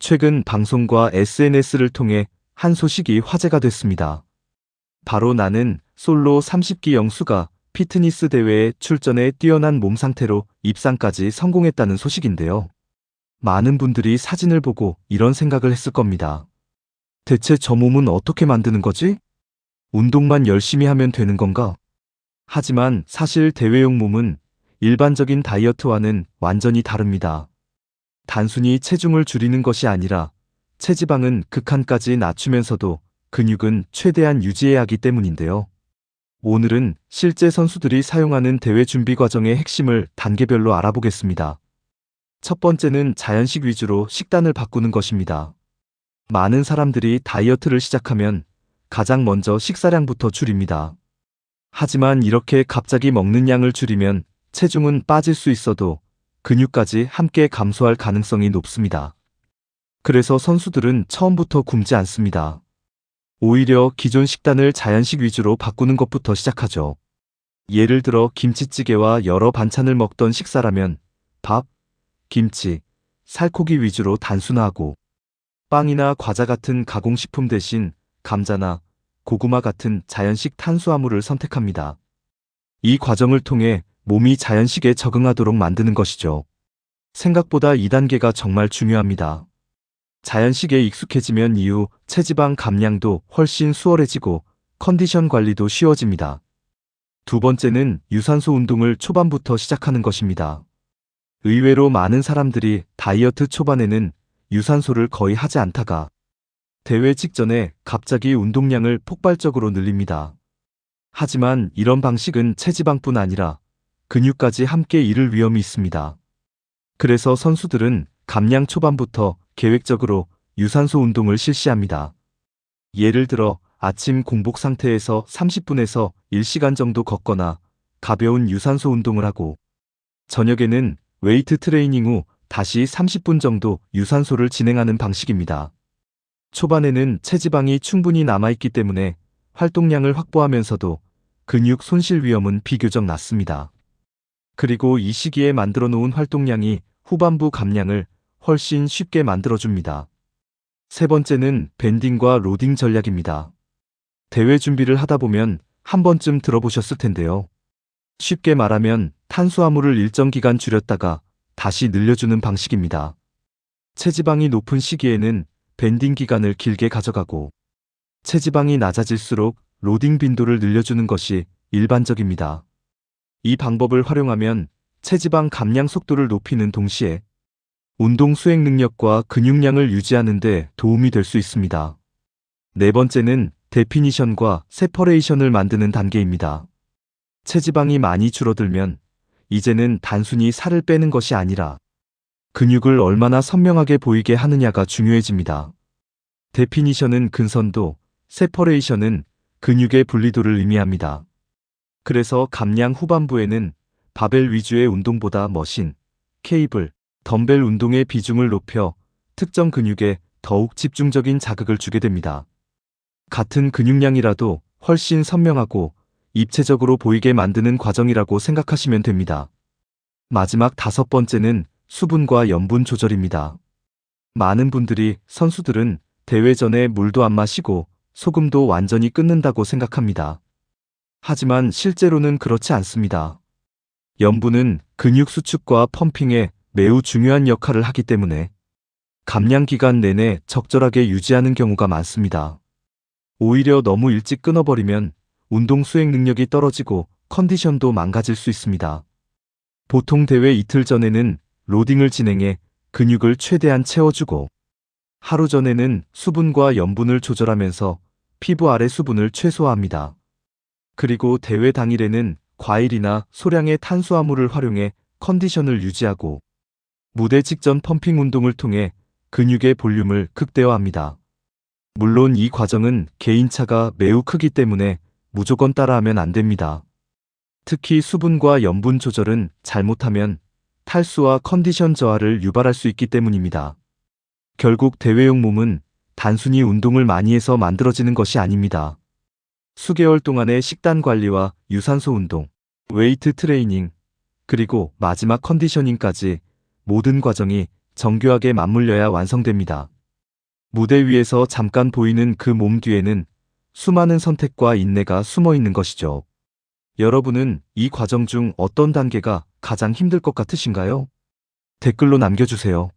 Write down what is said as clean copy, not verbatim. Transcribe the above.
최근 방송과 SNS를 통해 한 소식이 화제가 됐습니다. 바로 나는 솔로 30기 영수가 피트니스 대회에 출전해 뛰어난 몸 상태로 입상까지 성공했다는 소식인데요. 많은 분들이 사진을 보고 이런 생각을 했을 겁니다. 대체 저 몸은 어떻게 만드는 거지? 운동만 열심히 하면 되는 건가? 하지만 사실 대회용 몸은 일반적인 다이어트와는 완전히 다릅니다. 단순히 체중을 줄이는 것이 아니라 체지방은 극한까지 낮추면서도 근육은 최대한 유지해야 하기 때문인데요. 오늘은 실제 선수들이 사용하는 대회 준비 과정의 핵심을 단계별로 알아보겠습니다. 첫 번째는 자연식 위주로 식단을 바꾸는 것입니다. 많은 사람들이 다이어트를 시작하면 가장 먼저 식사량부터 줄입니다. 하지만 이렇게 갑자기 먹는 양을 줄이면 체중은 빠질 수 있어도 근육까지 함께 감소할 가능성이 높습니다. 그래서 선수들은 처음부터 굶지 않습니다. 오히려 기존 식단을 자연식 위주로 바꾸는 것부터 시작하죠. 예를 들어 김치찌개와 여러 반찬을 먹던 식사라면 밥, 김치, 살코기 위주로 단순화하고 빵이나 과자 같은 가공식품 대신 감자나 고구마 같은 자연식 탄수화물을 선택합니다. 이 과정을 통해 몸이 자연식에 적응하도록 만드는 것이죠. 생각보다 2단계가 정말 중요합니다. 자연식에 익숙해지면 이후 체지방 감량도 훨씬 수월해지고 컨디션 관리도 쉬워집니다. 두 번째는 유산소 운동을 초반부터 시작하는 것입니다. 의외로 많은 사람들이 다이어트 초반에는 유산소를 거의 하지 않다가 대회 직전에 갑자기 운동량을 폭발적으로 늘립니다. 하지만 이런 방식은 체지방뿐 아니라 근육까지 함께 잃을 위험이 있습니다. 그래서 선수들은 감량 초반부터 계획적으로 유산소 운동을 실시합니다. 예를 들어 아침 공복 상태에서 30분에서 1시간 정도 걷거나 가벼운 유산소 운동을 하고 저녁에는 웨이트 트레이닝 후 다시 30분 정도 유산소를 진행하는 방식입니다. 초반에는 체지방이 충분히 남아있기 때문에 활동량을 확보하면서도 근육 손실 위험은 비교적 낮습니다. 그리고 이 시기에 만들어 놓은 활동량이 후반부 감량을 훨씬 쉽게 만들어줍니다. 세 번째는 밴딩과 로딩 전략입니다. 대회 준비를 하다 보면 한 번쯤 들어보셨을 텐데요. 쉽게 말하면 탄수화물을 일정 기간 줄였다가 다시 늘려주는 방식입니다. 체지방이 높은 시기에는 밴딩 기간을 길게 가져가고 체지방이 낮아질수록 로딩 빈도를 늘려주는 것이 일반적입니다. 이 방법을 활용하면 체지방 감량 속도를 높이는 동시에 운동 수행 능력과 근육량을 유지하는 데 도움이 될 수 있습니다. 네 번째는 데피니션과 세퍼레이션을 만드는 단계입니다. 체지방이 많이 줄어들면 이제는 단순히 살을 빼는 것이 아니라 근육을 얼마나 선명하게 보이게 하느냐가 중요해집니다. 데피니션은 근선도, 세퍼레이션은 근육의 분리도를 의미합니다. 그래서 감량 후반부에는 바벨 위주의 운동보다 머신, 케이블, 덤벨 운동의 비중을 높여 특정 근육에 더욱 집중적인 자극을 주게 됩니다. 같은 근육량이라도 훨씬 선명하고 입체적으로 보이게 만드는 과정이라고 생각하시면 됩니다. 마지막 다섯 번째는 수분과 염분 조절입니다. 많은 분들이 선수들은 대회 전에 물도 안 마시고 소금도 완전히 끊는다고 생각합니다. 하지만 실제로는 그렇지 않습니다. 염분은 근육 수축과 펌핑에 매우 중요한 역할을 하기 때문에 감량 기간 내내 적절하게 유지하는 경우가 많습니다. 오히려 너무 일찍 끊어버리면 운동 수행 능력이 떨어지고 컨디션도 망가질 수 있습니다. 보통 대회 이틀 전에는 로딩을 진행해 근육을 최대한 채워주고 하루 전에는 수분과 염분을 조절하면서 피부 아래 수분을 최소화합니다. 그리고 대회 당일에는 과일이나 소량의 탄수화물을 활용해 컨디션을 유지하고 무대 직전 펌핑 운동을 통해 근육의 볼륨을 극대화합니다. 물론 이 과정은 개인차가 매우 크기 때문에 무조건 따라하면 안 됩니다. 특히 수분과 염분 조절은 잘못하면 탈수와 컨디션 저하를 유발할 수 있기 때문입니다. 결국 대회용 몸은 단순히 운동을 많이 해서 만들어지는 것이 아닙니다. 수개월 동안의 식단 관리와 유산소 운동, 웨이트 트레이닝, 그리고 마지막 컨디셔닝까지 모든 과정이 정교하게 맞물려야 완성됩니다. 무대 위에서 잠깐 보이는 그 몸 뒤에는 수많은 선택과 인내가 숨어 있는 것이죠. 여러분은 이 과정 중 어떤 단계가 가장 힘들 것 같으신가요? 댓글로 남겨주세요.